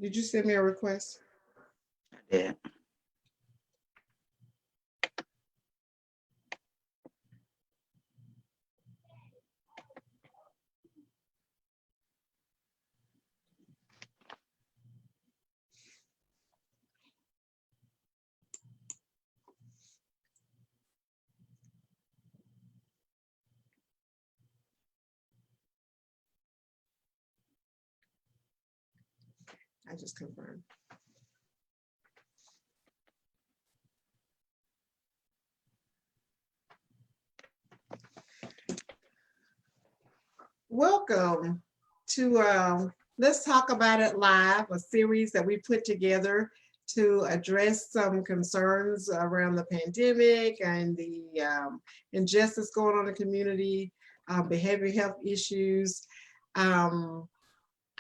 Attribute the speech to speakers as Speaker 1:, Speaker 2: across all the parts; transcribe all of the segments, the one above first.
Speaker 1: Did you send me a request?
Speaker 2: I did.
Speaker 1: I just confirmed. Welcome to Let's Talk About It Live, a series that we put together to address some concerns around the pandemic and the injustice going on in the community, behavioral health issues. Um,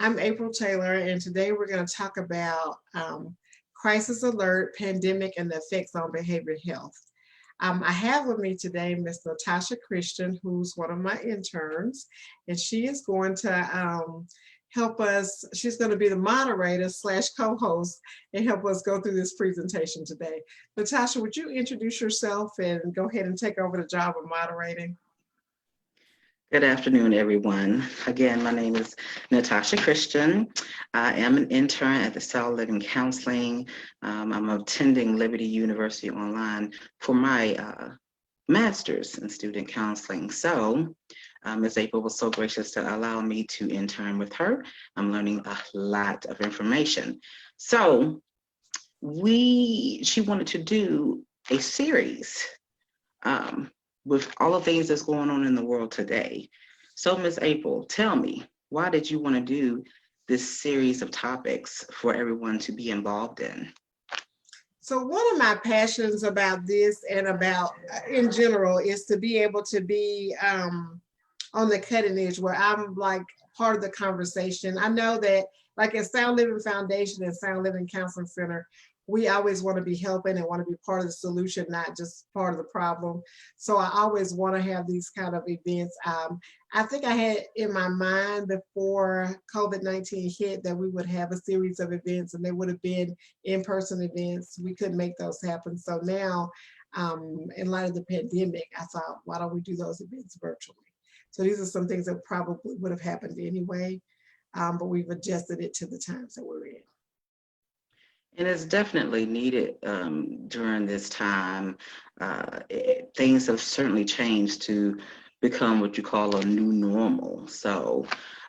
Speaker 1: I'm April Taylor, and today we're going to talk about crisis alert, pandemic, and the effects on behavioral health. I have with me today Ms. Natasha Christian, who's one of my interns, and she is going to help us. She's going to be the moderator / co-host and help us go through this presentation today. Natasha, would you introduce yourself and go ahead and take over the job of moderating?
Speaker 2: Good afternoon, everyone. Again, my name is Natasha Christian. I am an intern at the Sound Living Counseling. I'm attending Liberty University Online for my master's in student counseling. So Ms. April was so gracious to allow me to intern with her. I'm learning a lot of information. So she wanted to do a series with all the things that's going on in the world today. So Ms. April, tell me, why did you want to do this series of topics for everyone to be involved in?
Speaker 1: So one of my passions about this and about in general is to be able to be on the cutting edge where I'm like part of the conversation. I know that like at Sound Living Foundation and Sound Living Counseling Center, we always want to be helping and want to be part of the solution, not just part of the problem. So I always want to have these kind of events. I think I had in my mind before COVID-19 hit that we would have a series of events and they would have been in-person events. We couldn't make those happen. So now, in light of the pandemic, I thought, why don't we do those events virtually? So these are some things that probably would have happened anyway, but we've adjusted it to the times that we're in.
Speaker 2: And it's definitely needed during this time. Things have certainly changed to become what you call a new normal. So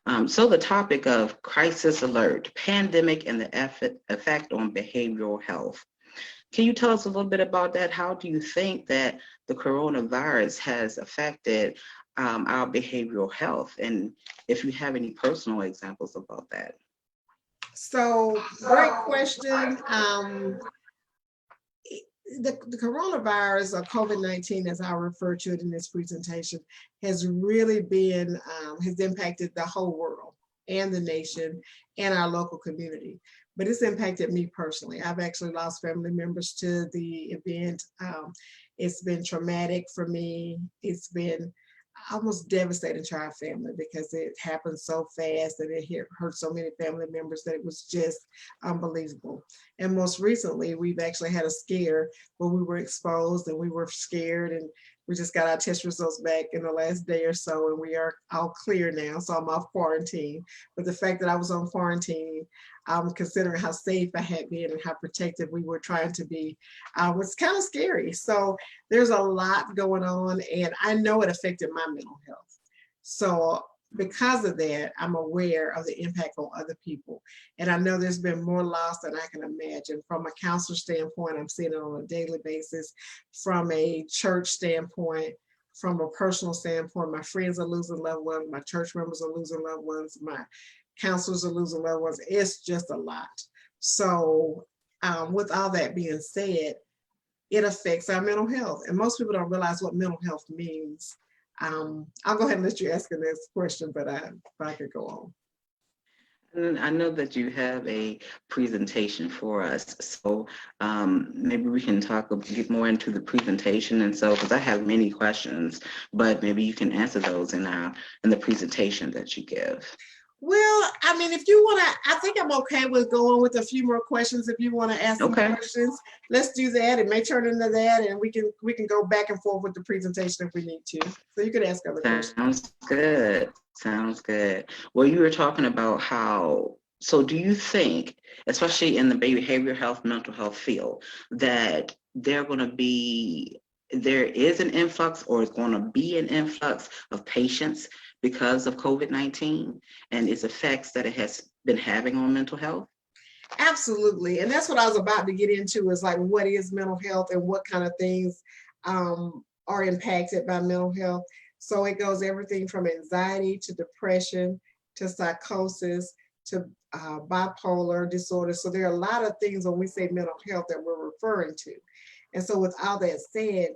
Speaker 2: the topic of crisis alert, pandemic, and the effect on behavioral health. Can you tell us a little bit about that? How do you think that the coronavirus has affected our behavioral health? And if you have any personal examples about that.
Speaker 1: So great question. The coronavirus or COVID-19, as I refer to it in this presentation, has really been, has impacted the whole world and the nation and our local community. But it's impacted me personally. I've actually lost family members to the event. It's been traumatic for me. It's been almost devastating to our family because it happened so fast and it hurt so many family members that it was just unbelievable. And most recently, we've actually had a scare where we were exposed and we were scared, and we just got our test results back in the last day or so, and we are all clear now. So I'm off quarantine. But the fact that I was on quarantine, considering how safe I had been and how protective we were trying to be, was kind of scary. So there's a lot going on, and I know it affected my mental health. So because of that, I'm aware of the impact on other people. And I know there's been more loss than I can imagine. From a counselor standpoint, I'm seeing it on a daily basis. From a church standpoint, from a personal standpoint, my friends are losing loved ones, my church members are losing loved ones, my counselors are losing loved ones. It's just a lot. So with all that being said, it affects our mental health. And most people don't realize what mental health means. I'll go ahead and let you ask the next question, but if I could go on.
Speaker 2: And I know that you have a presentation for us, so maybe we can get more into the presentation. And so, because I have many questions, but maybe you can answer those in the presentation that you give.
Speaker 1: Well, I mean, if you want to, I think I'm okay with going with a few more questions. If you want to ask some
Speaker 2: Okay.
Speaker 1: questions, let's do that. It may turn into that, and we can go back and forth with the presentation if we need to. So you could ask other questions.
Speaker 2: Sounds good. Sounds good. Well, you were talking about how, so do you think, especially in the behavioral health, mental health field, that there is an influx or is going to be an influx of patients because of COVID-19 and its effects that it has been having on mental health?
Speaker 1: Absolutely. And that's what I was about to get into is like, what is mental health and what kind of things are impacted by mental health. So it goes everything from anxiety to depression to psychosis to bipolar disorder. So there are a lot of things when we say mental health that we're referring to. And so with all that said,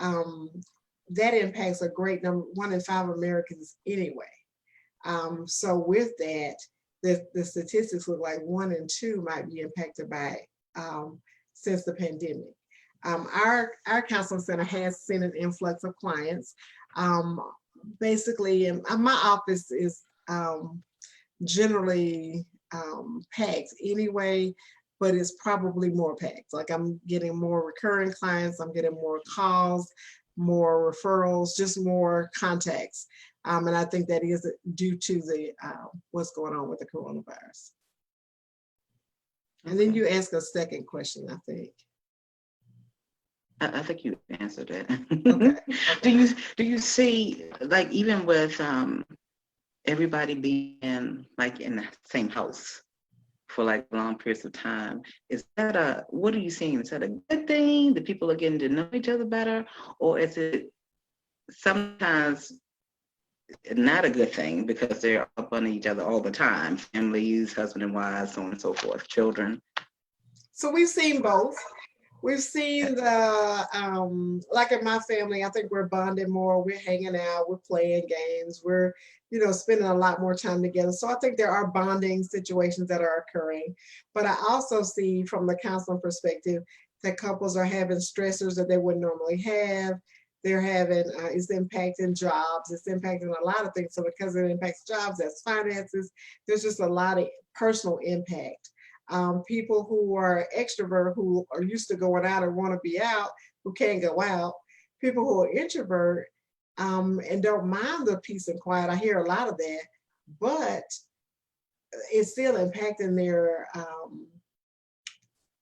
Speaker 1: um, that impacts a great number, 1 in 5 Americans anyway. So with that, the statistics look like 1 in 2 might be impacted by since the pandemic. Our counseling center has seen an influx of clients. Basically, my office is generally packed anyway, but it's probably more packed. Like I'm getting more recurring clients, I'm getting more calls, more referrals, just more contacts. And I think that is due to the what's going on with the coronavirus. And then you ask a second question, I think.
Speaker 2: I think you answered it.
Speaker 1: Okay.
Speaker 2: Do you see, like, even with everybody being like in the same house for like long periods of time, what are you seeing? Is that a good thing that people are getting to know each other better, or is it sometimes not a good thing because they're up on each other all the time? Families, husband and wives, so on and so forth, children.
Speaker 1: So we've seen both. We've seen like in my family, I think we're bonding more, we're hanging out, we're playing games, we're, spending a lot more time together. So I think there are bonding situations that are occurring. But I also see from the counseling perspective that couples are having stressors that they wouldn't normally have. They're having, it's impacting jobs, it's impacting a lot of things. So because it impacts jobs, that's finances, there's just a lot of personal impact. People who are extrovert, who are used to going out and want to be out, who can't go out. People who are introvert and don't mind the peace and quiet. I hear a lot of that, but it's still impacting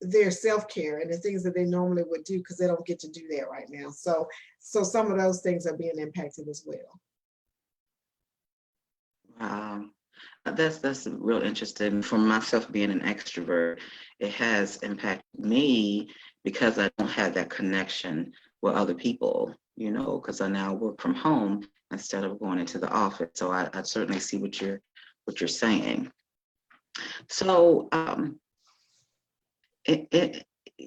Speaker 1: their self-care and the things that they normally would do because they don't get to do that right now. So some of those things are being impacted as well.
Speaker 2: That's real interesting. For myself being an extrovert, it has impacted me because I don't have that connection with other people, because I now work from home instead of going into the office. So I certainly see what you're saying. So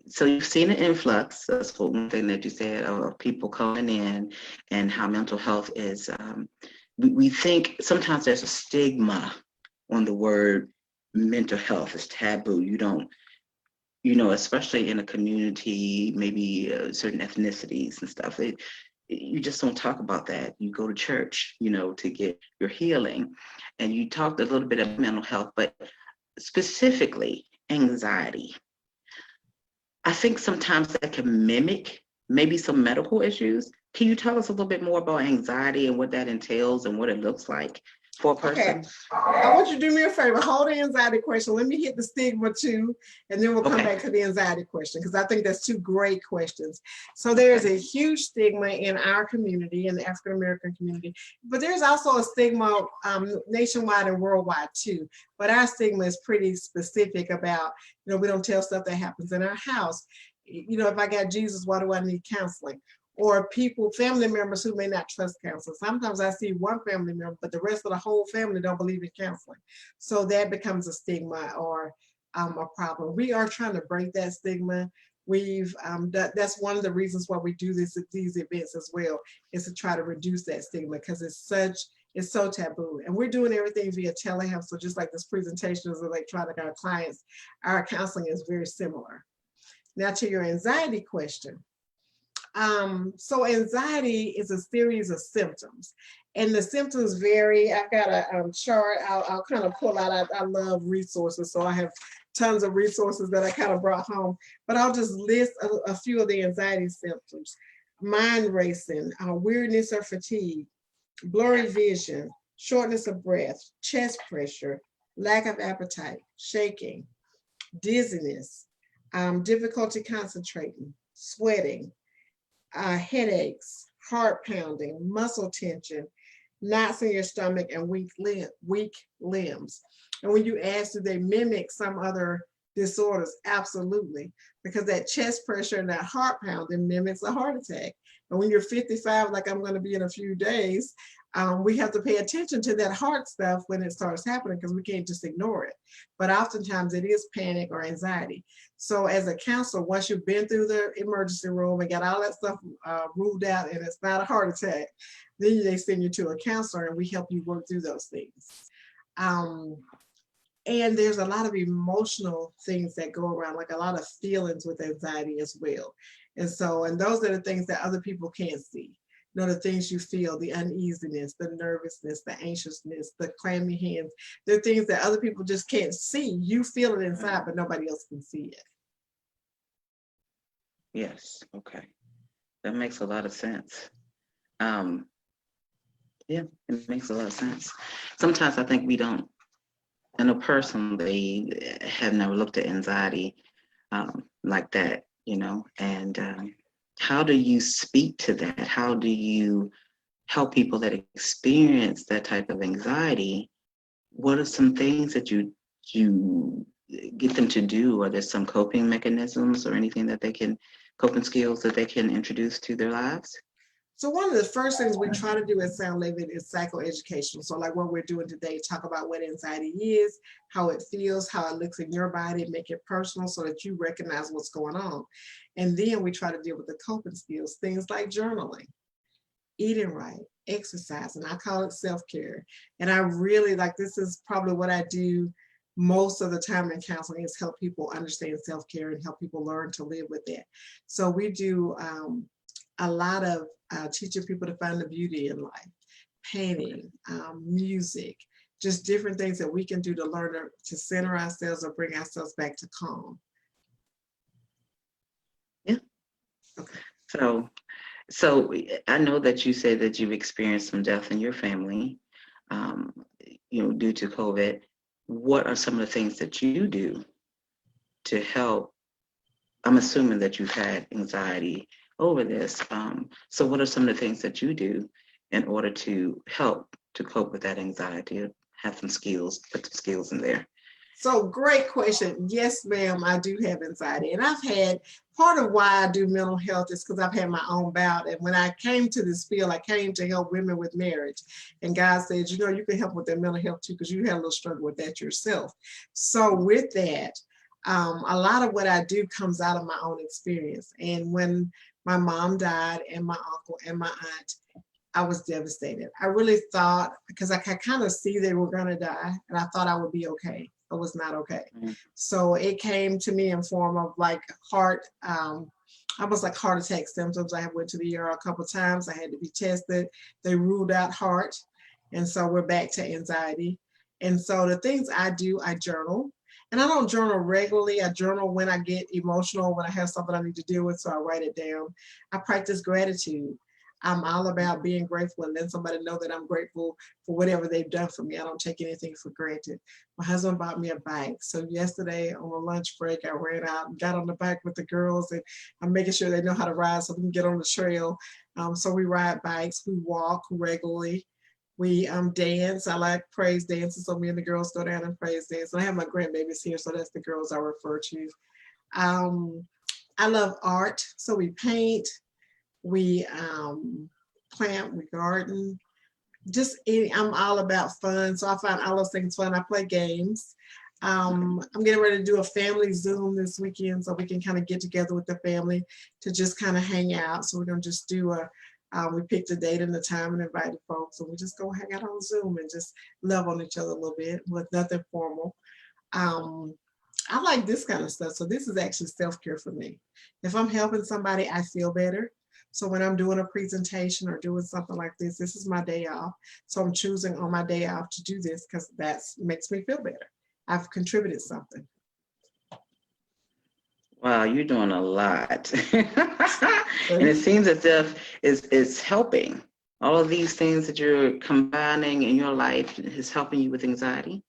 Speaker 2: so you've seen an influx, that's one thing that you said, of people coming in, and how mental health is, we think sometimes there's a stigma on the word mental health. Is taboo. You don't, especially in a community, maybe certain ethnicities and stuff, you just don't talk about that. You go to church, to get your healing. And you talked a little bit about mental health, but specifically anxiety. I think sometimes that can mimic maybe some medical issues. Can you tell us a little bit more about anxiety and what that entails and what it looks like for a person?
Speaker 1: Okay. I want you to do me a favor. Hold the anxiety question. Let me hit the stigma too, and then we'll come back to the anxiety question because I think that's two great questions. So there's a huge stigma in our community, in the African American community, but there's also a stigma nationwide and worldwide too. But our stigma is pretty specific about, we don't tell stuff that happens in our house. If I got Jesus, why do I need counseling? Or family members who may not trust counseling. Sometimes I see one family member, but the rest of the whole family don't believe in counseling. So that becomes a stigma or a problem. We are trying to break that stigma. That's one of the reasons why we do these events as well, is to try to reduce that stigma because it's so taboo. And we're doing everything via telehealth. So just like this presentation is electronic, our clients, our counseling is very similar. Now to your anxiety question. So anxiety is a series of symptoms, and the symptoms vary. I've got a chart. I'll kind of pull out. I love resources, so I have tons of resources that I kind of brought home. But I'll just list a few of the anxiety symptoms: mind racing, weirdness or fatigue, blurry vision, shortness of breath, chest pressure, lack of appetite, shaking, dizziness, difficulty concentrating, sweating, headaches, heart pounding, muscle tension, knots in your stomach, and weak limbs. And when you ask, do they mimic some other disorders? Absolutely, because that chest pressure and that heart pounding mimics a heart attack. And when you're 55, like I'm going to be in a few days, we have to pay attention to that heart stuff when it starts happening, because we can't just ignore it. But oftentimes it is panic or anxiety. So as a counselor, once you've been through the emergency room and got all that stuff ruled out and it's not a heart attack, then they send you to a counselor and we help you work through those things. And there's a lot of emotional things that go around, like a lot of feelings with anxiety as well. And those are the things that other people can't see. You know, the things you feel, the uneasiness, the nervousness, the anxiousness, the clammy hands. They're things that other people just can't see. You feel it inside, but nobody else can see it.
Speaker 2: Yes, okay. That makes a lot of sense. Yeah, it makes a lot of sense. Sometimes I think we don't, I know personally, have never looked at anxiety like that, you know, and how do you speak to that? How do you help people that experience that type of anxiety? What are some things that you get them to do? Are there some coping mechanisms or anything that they can, coping skills that they can introduce to their lives?
Speaker 1: So one of the first things we try to do at Sound Living is psychoeducational. So like what we're doing today, talk about what anxiety is, how it feels, how it looks in your body, make it personal so that you recognize what's going on. And then we try to deal with the coping skills, things like journaling, eating right, exercising. I call it self-care. And I really like, this is probably what I do most of the time in counseling, is help people understand self-care and help people learn to live with it. So we do a lot of teaching people to find the beauty in life, painting, music, just different things that we can do to learn to center ourselves or bring ourselves back to calm.
Speaker 2: Yeah.
Speaker 1: Okay.
Speaker 2: So I know that you said that you've experienced some death in your family, you know, due to COVID. What are some of the things that you do to help? I'm assuming that you've had anxiety over this. So what are some of the things that you do in order to help to cope with that anxiety? Have some skills, put some skills in there.
Speaker 1: So great question. Yes, ma'am, I do have anxiety. And I've had, part of why I do mental health is because I've had my own bout. And when I came to this field, I came to help women with marriage. And God said, you know, you can help with their mental health too, because you had a little struggle with that yourself. So with that, a lot of what I do comes out of my own experience. And when my mom died and my uncle and my aunt, I was devastated. I really thought, because I could kind of see they were going to die, and I thought I would be okay. I was not okay. Mm-hmm. So it came to me in form of like heart, almost like heart attack symptoms. I went to the ER a couple of times. I had to be tested. They ruled out heart. And so we're back to anxiety. And so the things I do, I journal. And I don't journal regularly. I journal when I get emotional, when I have something I need to deal with, so I write it down. I practice gratitude. I'm all about being grateful and letting somebody know that I'm grateful for whatever they've done for me. I don't take anything for granted. My husband bought me a bike. So yesterday on a lunch break, I ran out and got on the bike with the girls, and I'm making sure they know how to ride so we can get on the trail. So we ride bikes, we walk regularly. We dance. I like praise dances, so me and the girls go down and praise dance. And I have my grandbabies here, so that's the girls I refer to. I love art, so we paint, we plant, we garden. I'm all about fun, so I find all those things fun. I play games. I'm getting ready to do a family Zoom this weekend, so we can kind of get together with the family to just kind of hang out. So we're gonna just do we picked a date and the time and invited folks, and we just go hang out on Zoom and just love on each other a little bit with nothing formal. I like this kind of stuff. So this is actually self-care for me. If I'm helping somebody, I feel better. So when I'm doing a presentation or doing something like this is my day off. So I'm choosing on my day off to do this because that makes me feel better. I've contributed something.
Speaker 2: Wow, you're doing a lot. And it seems as if it's helping. All of these things that you're combining in your life is helping you with anxiety.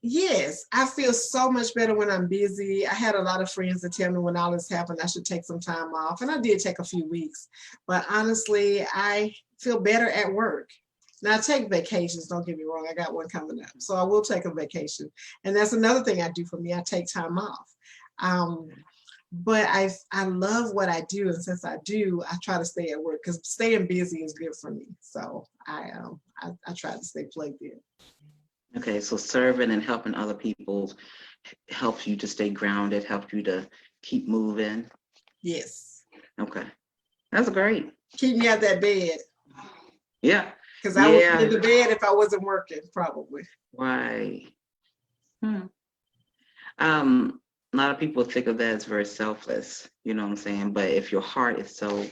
Speaker 1: Yes, I feel so much better when I'm busy. I had a lot of friends that tell me when all this happened, I should take some time off. And I did take a few weeks. But honestly, I feel better at work. Now, I take vacations, don't get me wrong. I got one coming up. So I will take a vacation. And that's another thing I do for me. I take time off. But I love what I do. And since I do, I try to stay at work because staying busy is good for me. So I try to stay plugged in.
Speaker 2: Okay, so serving and helping other people helps you to stay grounded, helps you to keep moving.
Speaker 1: Yes.
Speaker 2: Okay, that's great.
Speaker 1: Keep me out that bed.
Speaker 2: Yeah.
Speaker 1: Because I would be in the bed if I wasn't working, probably.
Speaker 2: Right. A lot of people think of that as very selfless, you know what I'm saying? But if your heart is so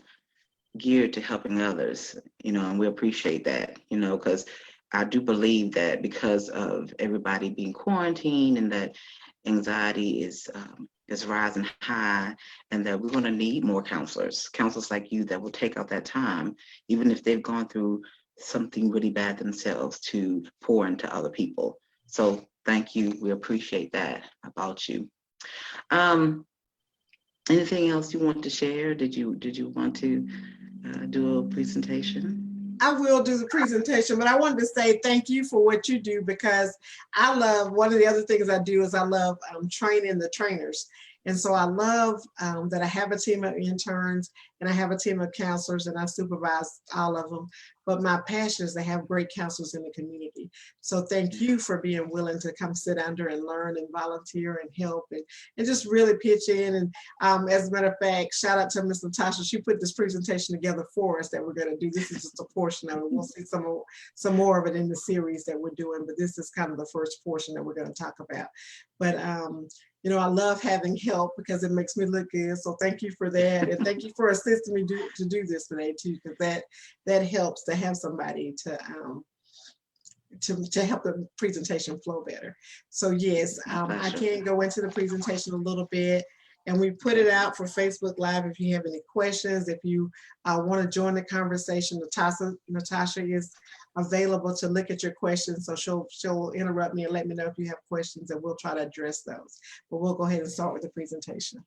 Speaker 2: geared to helping others, you know, and we appreciate that, you know, because I do believe that because of everybody being quarantined and that anxiety is rising high, and that we're going to need more counselors like you that will take out that time, even if they've gone through something really bad themselves, to pour into other people. So thank you. We appreciate that about you. Anything else you want to share? Did you want to do a presentation?
Speaker 1: I will do the presentation, but I wanted to say thank you for what you do, because I love, one of the other things I do is I love training the trainers. And so I love that I have a team of interns and I have a team of counselors and I supervise all of them. But my passion is to have great counselors in the community. So thank you for being willing to come sit under and learn and volunteer and help and just really pitch in. And as a matter of fact, shout out to Ms. Natasha. She put this presentation together for us that we're going to do. This is just a portion of it. We'll see some more of it in the series that we're doing, but this is kind of the first portion that we're going to talk about. But you know, I love having help because it makes me look good. So thank you for that. And thank you for assisting me to do this today too, because that helps to have somebody to help the presentation flow better. So yes, I can go into the presentation a little bit, and we put it out for Facebook Live. If you have any questions, if you want to join the conversation, Natasha is available to look at your questions. So she'll interrupt me and let me know if you have questions, and we'll try to address those. But we'll go ahead and start with the presentation.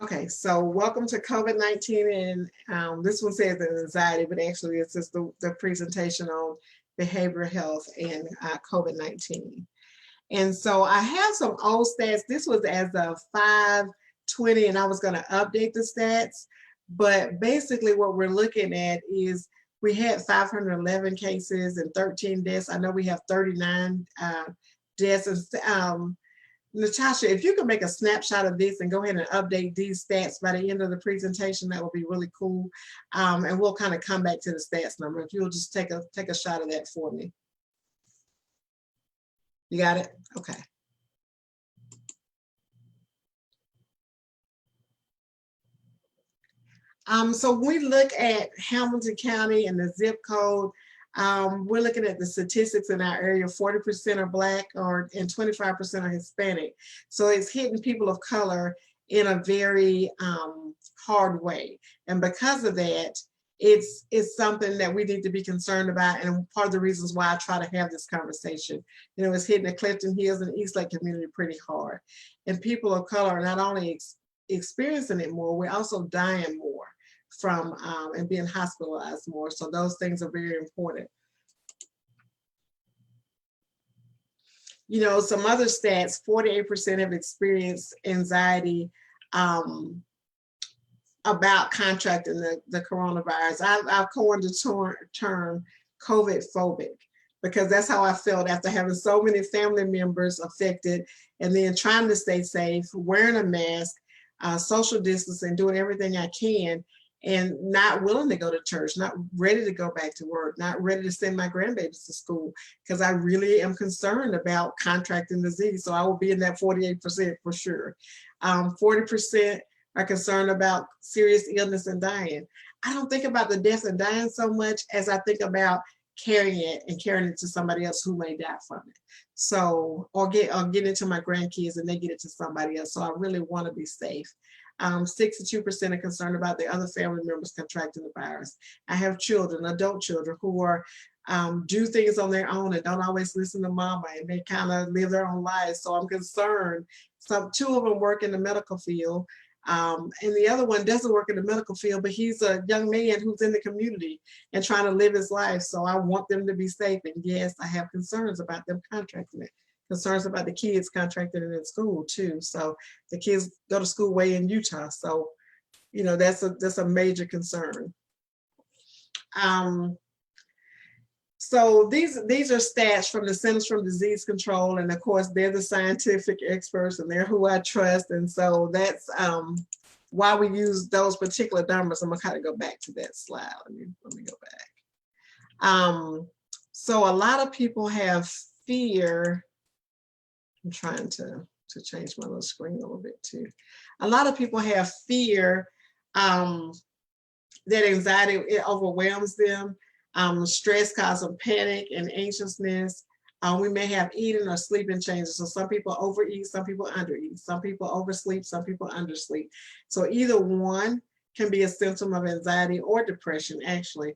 Speaker 1: Okay, so welcome to COVID-19, and this one says anxiety, but actually it's just the presentation on behavioral health and COVID-19. And so I have some old stats. This was as of 5/20, and I was going to update the stats, but basically what we're looking at is we had 511 cases and 13 deaths. I know we have 39 deaths. Natasha, if you could make a snapshot of this and go ahead and update these stats by the end of the presentation, that would be really cool. And we'll kind of come back to the stats number. If you'll just take a shot of that for me. You got it? Okay. So when we look at Hamilton County and the zip code, we're looking at the statistics in our area. 40% are Black and 25% are Hispanic. So it's hitting people of color in a very hard way. And because of that, it's something that we need to be concerned about. And part of the reasons why I try to have this conversation, you know, it's hitting the Clifton Hills and East Lake community pretty hard. And people of color are not only experiencing it more, we're also dying more from and being hospitalized more. So those things are very important. You know, some other stats, 48% have experienced anxiety about contracting the coronavirus. I've coined the term COVID phobic, because that's how I felt after having so many family members affected and then trying to stay safe, wearing a mask, social distancing, doing everything I can, and not willing to go to church, not ready to go back to work, not ready to send my grandbabies to school, because I really am concerned about contracting disease. So I will be in that 48% for sure. 40% are concerned about serious illness and dying. I don't think about the death and dying so much as I think about carrying it and carrying it to somebody else who may die from it. So, or get it to my grandkids and they get it to somebody else. So I really want to be safe. 62% are concerned about the other family members contracting the virus. I have children, adult children, who are do things on their own and don't always listen to mama, and they kind of live their own lives. So I'm concerned. So 2 of them work in the medical field. And the other one doesn't work in the medical field, but he's a young man who's in the community and trying to live his life. So I want them to be safe. And yes, I have concerns about them contracting it, concerns about the kids contracting it in school too. So the kids go to school way in Utah. So, you know, that's a major concern. So these are stats from the Centers for Disease Control, and of course they're the scientific experts and they're who I trust, and so that's why we use those particular numbers. I'm gonna kind of go back to that slide. Let me go back. So a lot of people have fear. I'm trying to change my little screen a little bit too. A lot of people have fear that anxiety, it overwhelms them. Stress causes panic and anxiousness. We may have eating or sleeping changes. So some people overeat, some people undereat, some people oversleep, some people undersleep. So either one can be a symptom of anxiety or depression, actually.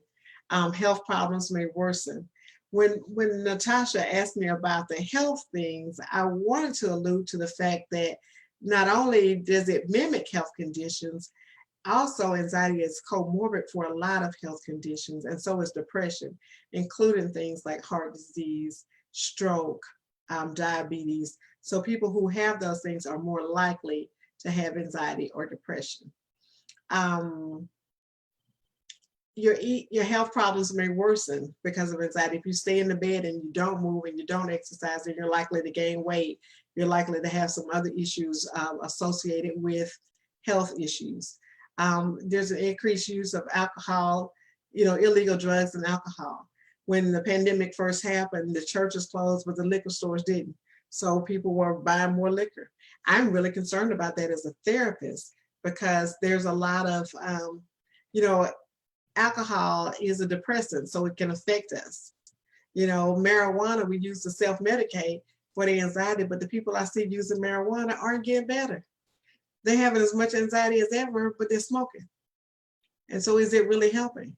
Speaker 1: Health problems may worsen. When Natasha asked me about the health things, I wanted to allude to the fact that not only does it mimic health conditions, also, anxiety is comorbid for a lot of health conditions, and so is depression, including things like heart disease, stroke, diabetes. So people who have those things are more likely to have anxiety or depression. Your health problems may worsen because of anxiety. If you stay in the bed and you don't move and you don't exercise, then you're likely to gain weight. You're likely to have some other issues associated with health issues. There's an increased use of alcohol, illegal drugs and alcohol. When the pandemic first happened, the churches closed, but the liquor stores didn't. So people were buying more liquor. I'm really concerned about that as a therapist, because there's a lot of, alcohol is a depressant, so it can affect us. Marijuana, we use to self-medicate for the anxiety, but the people I see using marijuana aren't getting better. They're having as much anxiety as ever, but they're smoking. And so is it really helping?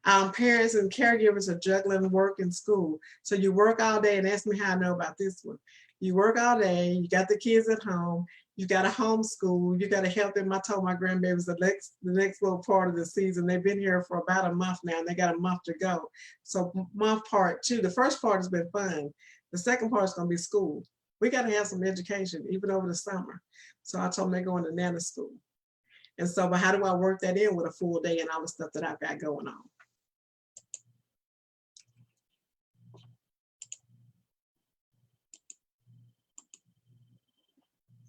Speaker 1: Parents and caregivers are juggling work and school. So you work all day, and ask me how I know about this one. You work all day, you got the kids at home, you got to homeschool, you got to help them. I told my grandbabies the next little part of the season, they've been here for about a month now, and they got a month to go. So month part 2, the first part has been fun. The second part is going to be school. We got to have some education, even over the summer. So I told them they're going to Nana school. And so, but how do I work that in with a full day and all the stuff that I've got going on?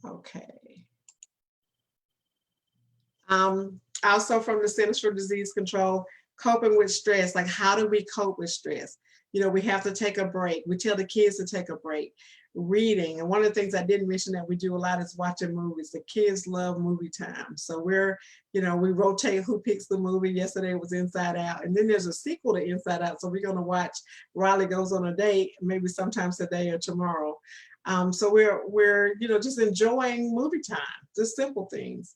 Speaker 1: Okay. Also from the Centers for Disease Control, coping with stress. Like, how do we cope with stress? We have to take a break. We tell the kids to take a break. Reading, and one of the things I didn't mention that we do a lot is watching movies. The kids love movie time. So we rotate who picks the movie. Yesterday was Inside Out, and then there's a sequel to Inside Out. So we're going to watch Riley Goes on a Date, maybe sometimes today or tomorrow. So we're just enjoying movie time, just simple things.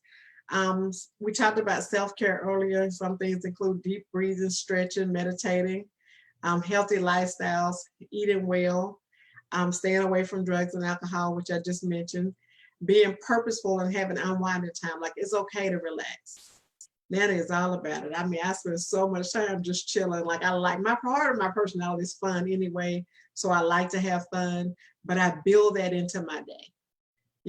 Speaker 1: We talked about self-care earlier. Some things include deep breathing, stretching, meditating, healthy lifestyles, eating well, staying away from drugs and alcohol, which I just mentioned, being purposeful and having unwinding time. Like, it's okay to relax. Nana is all about it. I mean, I spend so much time just chilling. Like, part of my personality is fun anyway, so I like to have fun, but I build that into my day.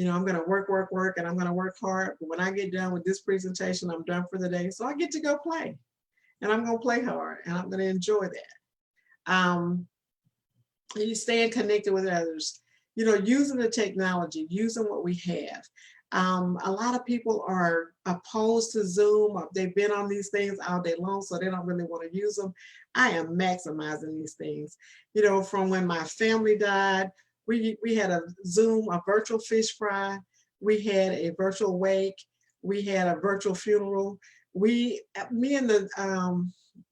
Speaker 1: I'm going to work, and I'm going to work hard. But when I get done with this presentation, I'm done for the day. So I get to go play, and I'm going to play hard, and I'm going to enjoy that. You staying connected with others, using the technology, using what we have. A lot of people are opposed to Zoom. Or they've been on these things all day long, so they don't really want to use them. I am maximizing these things. You know, from when my family died, we had a Zoom, a virtual fish fry. We had a virtual wake. We had a virtual funeral. We, me and the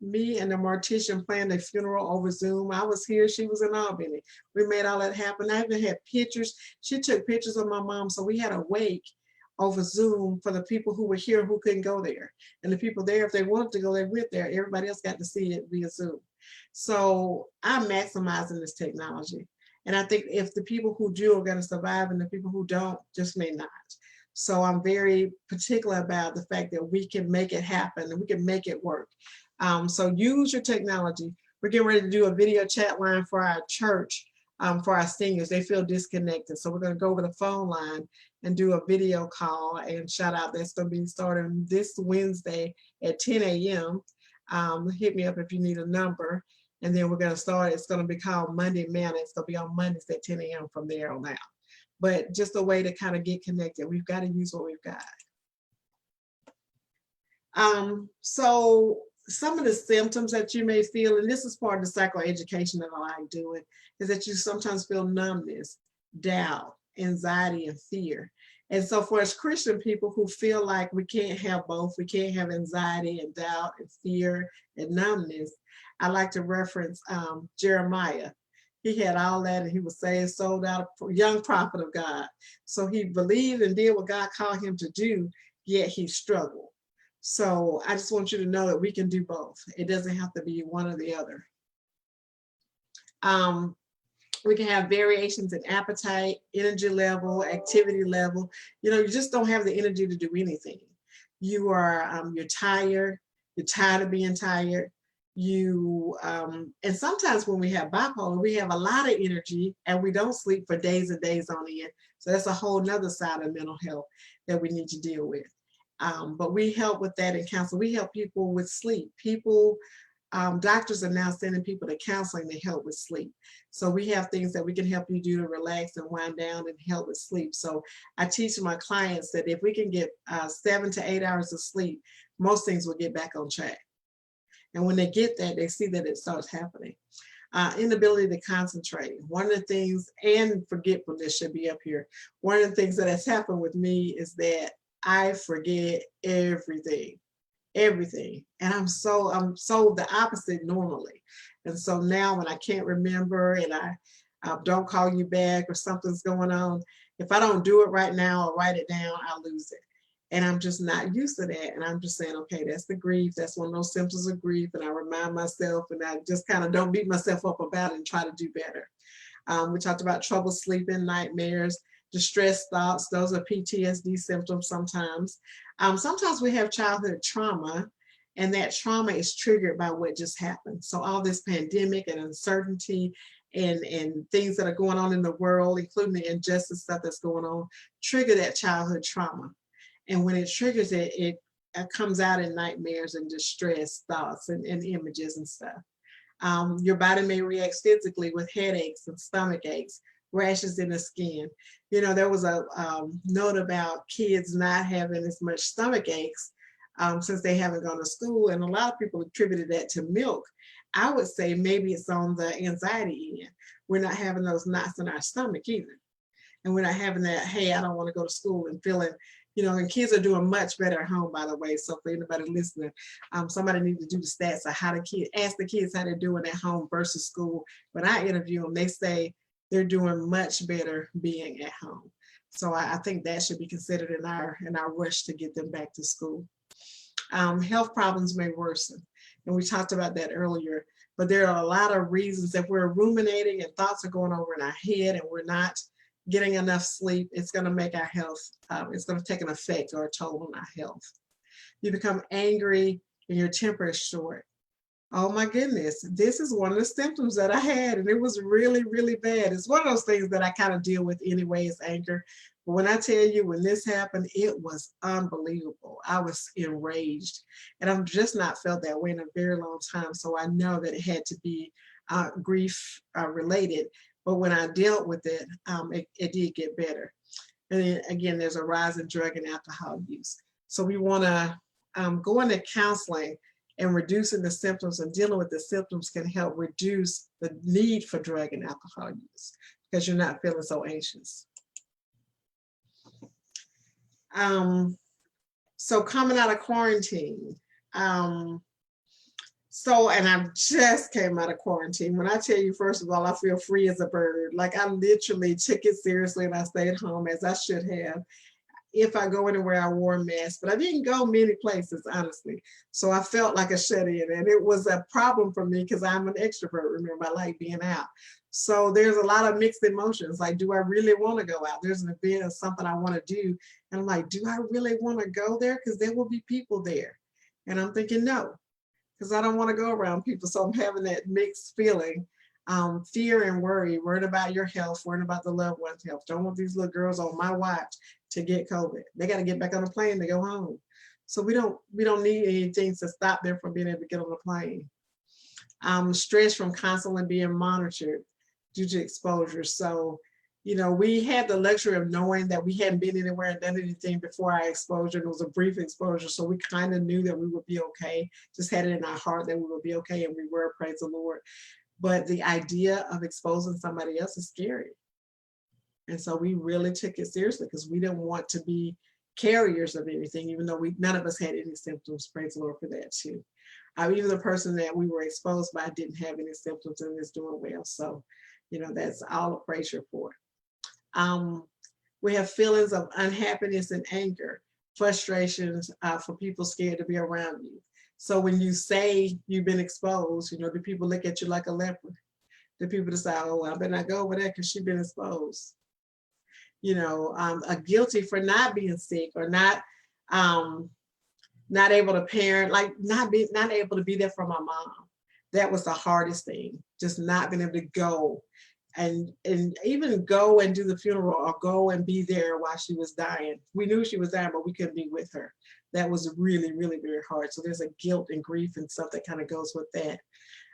Speaker 1: mortician planned a funeral over Zoom. I was here, she was in Albany. We made all that happen. I even had pictures. She took pictures of my mom. So we had a wake over Zoom for the people who were here who couldn't go there. And the people there, if they wanted to go, they went there. Everybody else got to see it via Zoom. So I'm maximizing this technology. And I think if the people who do are going to survive and the people who don't just may not. So I'm very particular about the fact that we can make it happen and we can make it work. So use your technology. We're getting ready to do a video chat line for our church, for our seniors. They feel disconnected. So we're going to go over the phone line and do a video call and shout out. That's going to be starting this Wednesday at 10 a.m. Hit me up if you need a number. And then we're going to start. It's going to be called Monday Manna. It's going to be on Mondays at 10 a.m. from there on out. But just a way to kind of get connected. We've got to use what we've got. So some of the symptoms that you may feel, and this is part of the psychoeducation that I like doing, is that you sometimes feel numbness, doubt, anxiety, and fear. And so for us Christian people who feel like we can't have both, we can't have anxiety and doubt and fear and numbness, I like to reference Jeremiah. He had all that and he was saved, sold out, a young prophet of God. So he believed and did what God called him to do, yet he struggled. So I just want you to know that we can do both. It doesn't have to be one or the other. We can have variations in appetite, energy level, activity level. You know, you just don't have the energy to do anything. You are, you're tired of being tired. And sometimes when we have bipolar, we have a lot of energy and we don't sleep for days and days on end. So that's a whole nother side of mental health that we need to deal with. But we help with that in counseling. We help people with sleep. Doctors are now sending people to counseling to help with sleep. So we have things that we can help you do to relax and wind down and help with sleep. So I teach my clients that if we can get 7 to 8 hours of sleep, most things will get back on track. And when they get that, they see that it starts happening. Inability to concentrate. One of the things, and forgetfulness should be up here. One of the things that has happened with me is that I forget everything. And I'm so the opposite normally. And so now when I can't remember and I don't call you back or something's going on, if I don't do it right now or write it down, I'll lose it. And I'm just not used to that. And I'm just saying, okay, that's the grief. That's one of those symptoms of grief. And I remind myself and I just kind of don't beat myself up about it and try to do better. We talked about trouble sleeping, nightmares, distress thoughts. Those are PTSD symptoms sometimes. Sometimes we have childhood trauma, and that trauma is triggered by what just happened. So all this pandemic and uncertainty and things that are going on in the world, including the injustice stuff that's going on, trigger that childhood trauma. And when it triggers it, it comes out in nightmares and distress thoughts and images and stuff. Your body may react physically with headaches and stomach aches, rashes in the skin. You know, there was a note about kids not having as much stomach aches since they haven't gone to school. And a lot of people attributed that to milk. I would say maybe it's on the anxiety end. We're not having those knots in our stomach either. And we're not having that, hey, I don't want to go to school and feeling, you know, and kids are doing much better at home, by the way. So for anybody listening, somebody needs to do the stats of how ask the kids how they're doing at home versus school. When I interview them, they say they're doing much better being at home. So I think that should be considered in our rush to get them back to school. Health problems may worsen. And we talked about that earlier, but there are a lot of reasons that we're ruminating and thoughts are going over in our head and we're not getting enough sleep. It's going to make our health, it's going to take an effect or a toll on our health. You become angry and your temper is short. Oh my goodness, this is one of the symptoms that I had, and it was really, really bad. It's one of those things that I kind of deal with anyway, is anger. But when I tell you, when this happened, it was unbelievable. I was enraged, and I've just not felt that way in a very long time. So I know that it had to be grief related. But when I dealt with it, it did get better. And then again, there's a rise in drug and alcohol use. So we want to go into counseling, and reducing the symptoms and dealing with the symptoms can help reduce the need for drug and alcohol use because you're not feeling so anxious. So coming out of quarantine, and I just came out of quarantine. When I tell you, first of all, I feel free as a bird. Like I literally took it seriously and I stayed home as I should have. If I go anywhere, I wore a mask, but I didn't go many places, honestly. So I felt like a shut-in, and it was a problem for me because I'm an extrovert. Remember, I like being out. So there's a lot of mixed emotions. Like, do I really want to go out? There's an event or something I want to do. And I'm like, do I really want to go there? Because there will be people there. And I'm thinking, no, because I don't want to go around people. So I'm having that mixed feeling. Fear and worried about your health, worried about the loved one's health. Don't want these little girls on my watch to get COVID. They got to get back on the plane to go home. So we don't need anything to stop them from being able to get on the plane. Stress from constantly being monitored due to exposure. So, we had the luxury of knowing that we hadn't been anywhere and done anything before our exposure. It was a brief exposure. So we kind of knew that we would be okay, just had it in our heart that we would be okay, and we were, praise the Lord. But the idea of exposing somebody else is scary. And so we really took it seriously because we didn't want to be carriers of anything, even though none of us had any symptoms. Praise the Lord for that too. Even the person that we were exposed by didn't have any symptoms and is doing well. So, that's all a praise report. We have feelings of unhappiness and anger, frustrations for people scared to be around you. So when you say you've been exposed, do people look at you like a leper? Do people decide, oh, I better not go over there because she's been exposed? A guilty for not being sick or not able to parent, like not able to be there for my mom. That was the hardest thing, just not being able to go and even go and do the funeral or go and be there while she was dying. We knew she was dying, but we couldn't be with her. That was really, really very hard. So there's a guilt and grief and stuff that kind of goes with that.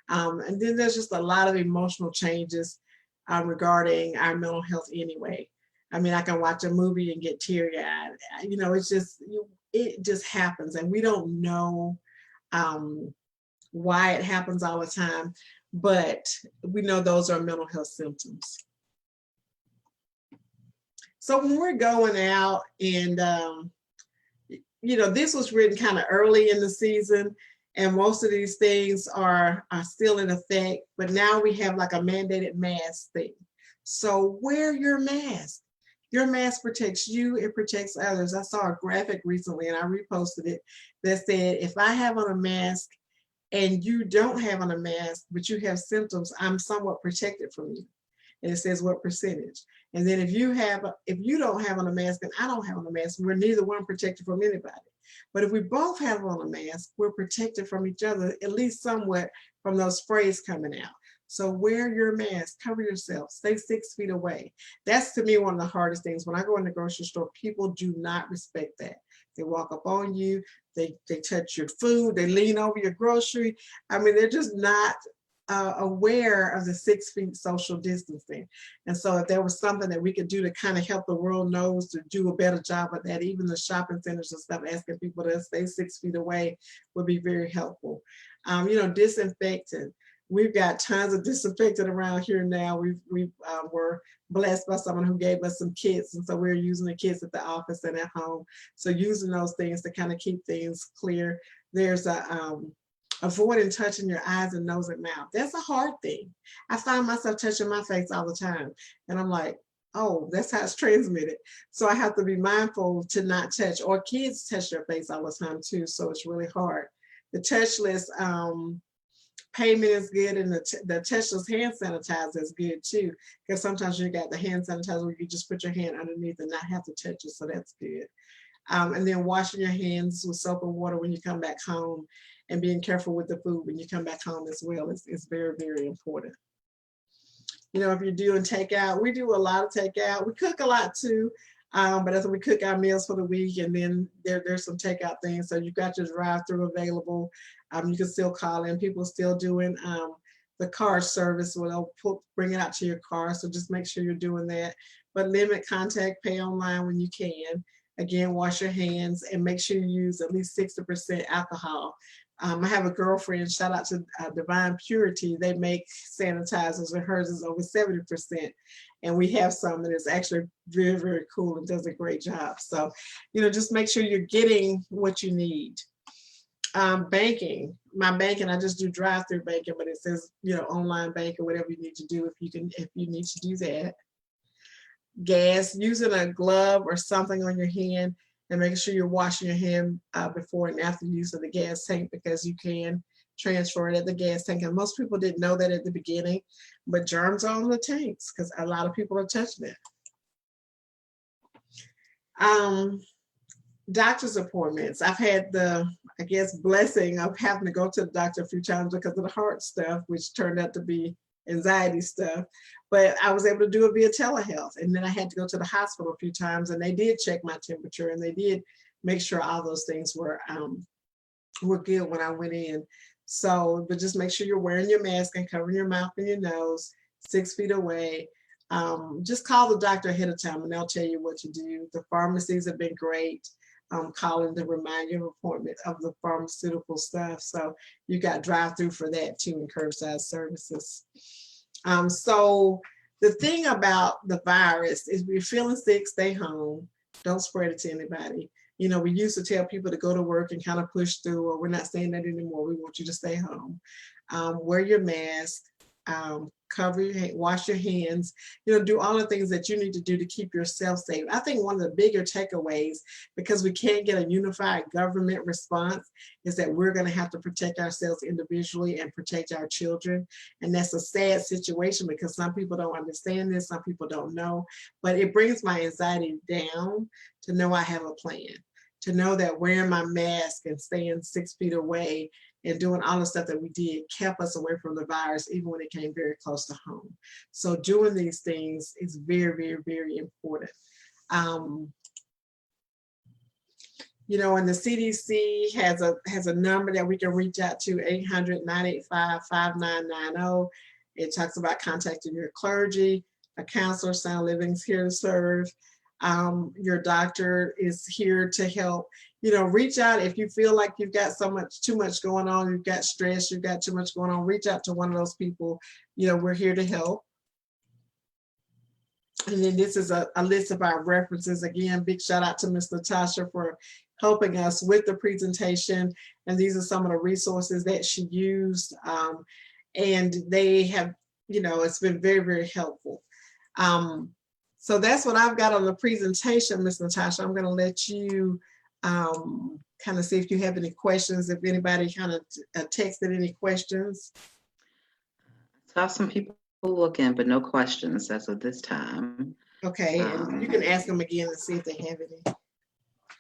Speaker 1: And then there's just a lot of emotional changes regarding our mental health anyway. I mean, I can watch a movie and get teary-eyed. It just happens, and we don't know why it happens all the time, but we know those are mental health symptoms. So when we're going out and, this was written kind of early in the season, and most of these things are still in effect, but now we have like a mandated mask thing. So wear your mask. Your mask protects you, it protects others. I saw a graphic recently and I reposted it that said, if I have on a mask and you don't have on a mask, but you have symptoms, I'm somewhat protected from you. And it says what percentage. And then if you don't have on a mask and I don't have on a mask, we're neither one protected from anybody. But if we both have on a mask, we're protected from each other, at least somewhat, from those sprays coming out. So wear your mask, cover yourself, stay 6 feet away. That's to me one of the hardest things. When I go in the grocery store, people do not respect that. They walk up on you, they touch your food, they lean over your grocery. I mean, they're just not aware of the 6 feet social distancing. And so if there was something that we could do to kind of help the world knows to do a better job of that, even the shopping centers and stuff, asking people to stay 6 feet away would be very helpful. Disinfectant. We've got tons of disinfectant around here now. We were blessed by someone who gave us some kits, and so we're using the kits at the office and at home. So using those things to kind of keep things clear. There's avoiding touching your eyes and nose and mouth. That's a hard thing. I find myself touching my face all the time, and I'm like, oh, that's how it's transmitted. So I have to be mindful to not touch, or kids touch their face all the time too. So it's really hard. The touchless payment is good, and the touchless hand sanitizer is good too, because sometimes you got the hand sanitizer where you just put your hand underneath and not have to touch it, so that's good. And then washing your hands with soap and water when you come back home, and being careful with the food when you come back home as well is very, very important. If you're doing takeout, we do a lot of takeout. We cook a lot too, but as we cook our meals for the week, and then there's some takeout things. So you've got your drive-through available. You can still call in. People are still doing the car service where they'll bring it out to your car. So just make sure you're doing that. But limit contact, pay online when you can. Again, wash your hands and make sure you use at least 60% alcohol. I have a girlfriend, shout out to Divine Purity. They make sanitizers and hers is over 70%. And we have some that is actually very, very cool and does a great job. So, just make sure you're getting what you need. Banking, my banking, I just do drive-through banking, but it says, online bank or whatever you need to do if you need to do that. Gas, using a glove or something on your hand and making sure you're washing your hand before and after use of the gas tank, because you can transfer it at the gas tank. And most people didn't know that at the beginning, but germs are on the tanks because a lot of people are touching it. Doctor's appointments. I've had the, blessing of having to go to the doctor a few times because of the heart stuff, which turned out to be anxiety stuff. But I was able to do it via telehealth. And then I had to go to the hospital a few times, and they did check my temperature and they did make sure all those things were good when I went in. So, but just make sure you're wearing your mask and covering your mouth and your nose, 6 feet away. Just call the doctor ahead of time and they'll tell you what to do. The pharmacies have been great. Calling to remind you of appointment of the pharmaceutical stuff. So you got drive-through for that too, and curbside services. So the thing about the virus is, if you're feeling sick, stay home. Don't spread it to anybody. We used to tell people to go to work and kind of push through, or we're not saying that anymore. We want you to stay home. Wear your mask. Cover your hand, wash your hands, do all the things that you need to do to keep yourself safe. I think one of the bigger takeaways, because we can't get a unified government response, is that we're going to have to protect ourselves individually and protect our children. And that's a sad situation because some people don't understand this, some people don't know, but it brings my anxiety down to know I have a plan, to know that wearing my mask and staying 6 feet away and doing all the stuff that we did kept us away from the virus, even when it came very close to home. So doing these things is very, very, very important. And the CDC has a number that we can reach out to, 800-985-5990. It talks about contacting your clergy. A counselor, Sound Living's here to serve. Your doctor is here to help. Reach out if you feel like you've got too much going on, you've got stress, you've got too much going on, reach out to one of those people. We're here to help. And then this is a list of our references. Again, big shout out to Ms. Natasha for helping us with the presentation. And these are some of the resources that she used. And they have, it's been very, very helpful. So that's what I've got on the presentation, Ms. Natasha. I'm going to let you kind of see if you have any questions, if anybody kind of texted any questions.
Speaker 2: I saw some people looking, but no questions as of this time.
Speaker 1: Okay, and you can ask them again and see if they have any.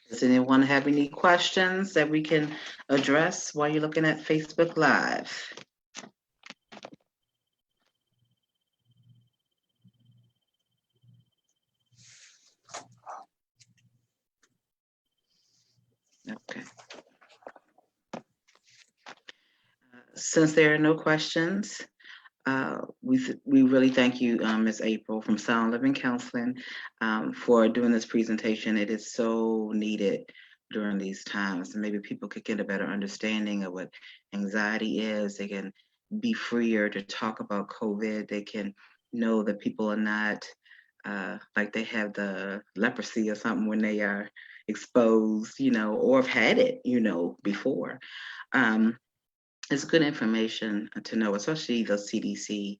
Speaker 2: Does anyone have any questions that we can address while you're looking at Facebook Live? Okay. Since there are no questions, we really thank you, Ms. April from Sound Living Counseling, for doing this presentation. It is so needed during these times, and maybe people could get a better understanding of what anxiety is. They can be freer to talk about COVID. They can know that people are not like they have the leprosy or something when they are exposed, or have had it, before. It's good information to know, especially the CDC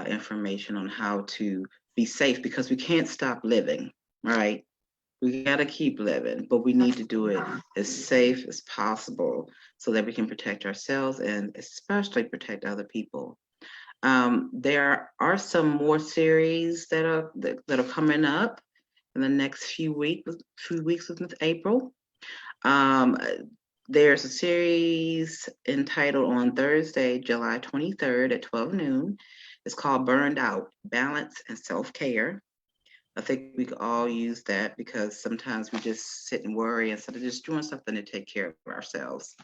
Speaker 2: information on how to be safe, because we can't stop living, right? We got to keep living, but we need to do it as safe as possible so that we can protect ourselves and especially protect other people. There are some more series that are coming up in the next few weeks with Ms. April. There's a series entitled on Thursday, July 23rd at 12 noon. It's called Burned Out, Balance and Self-Care. I think we could all use that because sometimes we just sit and worry instead of just doing something to take care of ourselves.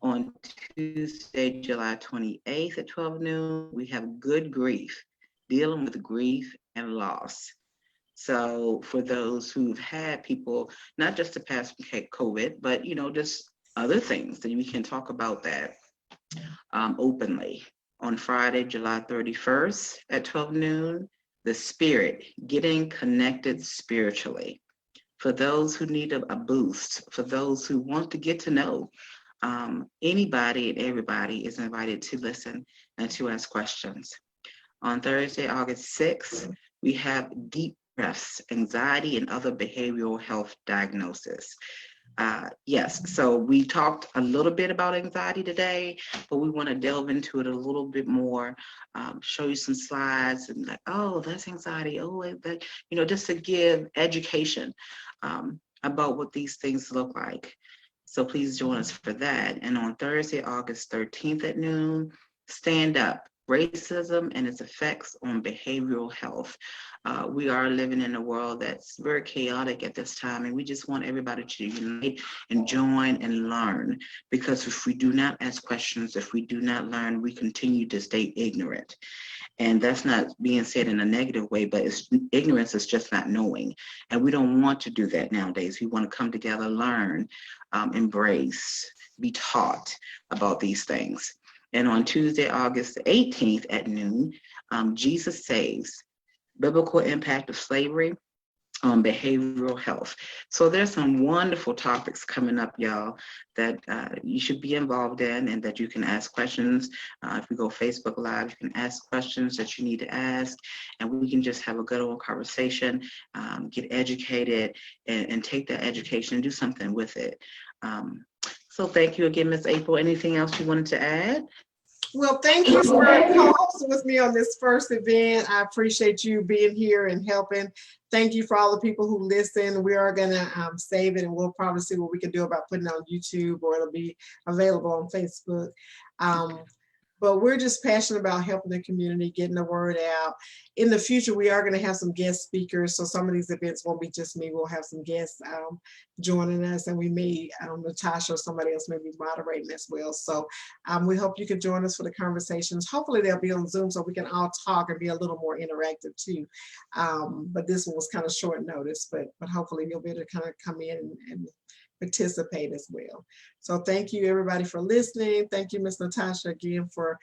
Speaker 2: On Tuesday, July 28th at 12 noon, we have Good Grief, dealing with grief and loss. So for those who've had people, not just to pass from COVID, but just other things that we can talk about that openly. On Friday, July 31st at 12 noon, The Spirit, getting connected spiritually. For those who need a boost, for those who want to get to know, anybody and everybody is invited to listen and to ask questions. On Thursday, August 6th, we have Deep Breaths, Anxiety and Other Behavioral Health Diagnosis. Yes, so we talked a little bit about anxiety today, but we want to delve into it a little bit more, show you some slides and like, oh, that's anxiety. Oh, that, just to give education about what these things look like. So please join us for that. And on Thursday, August 13th at noon, Stand Up, Racism and Its Effects on Behavioral Health. We are living in a world that's very chaotic at this time, and we just want everybody to unite and join and learn, because if we do not ask questions, if we do not learn, we continue to stay ignorant. And that's not being said in a negative way, but ignorance is just not knowing. And we don't want to do that nowadays. We want to come together, learn, embrace, be taught about these things. And on Tuesday, August 18th at noon, Jesus Saves, Biblical Impact of Slavery on Behavioral Health. So there's some wonderful topics coming up, y'all, that you should be involved in and that you can ask questions. If we go Facebook Live, you can ask questions that you need to ask, and we can just have a good old conversation, get educated, and take that education and do something with it. So thank you again, Ms. April. Anything else you wanted to add?
Speaker 1: Well, thank you for co-hosting with me on this first event. I appreciate you being here and helping. Thank you for all the people who listen. We are going to save it, and we'll probably see what we can do about putting it on YouTube, or it'll be available on Facebook. But we're just passionate about helping the community, getting the word out. In the future, we are going to have some guest speakers. So some of these events won't be just me. We'll have some guests joining us, and we may, Natasha or somebody else may be moderating as well. So we hope you can join us for the conversations. Hopefully they'll be on Zoom so we can all talk and be a little more interactive too. But this one was kind of short notice, but hopefully you'll be able to kind of come in and participate as well. So thank you everybody for listening. Thank you, Ms. Natasha, again for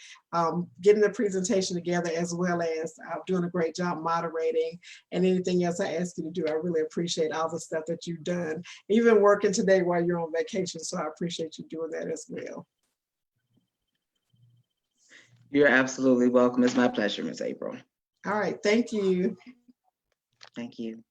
Speaker 1: getting the presentation together, as well as doing a great job moderating, and anything else I ask you to do. I really appreciate all the stuff that you've done, even working today while you're on vacation. So I appreciate you doing that as well.
Speaker 2: You're absolutely welcome. It's my pleasure, Ms. April.
Speaker 1: All right, thank you.
Speaker 2: Thank you.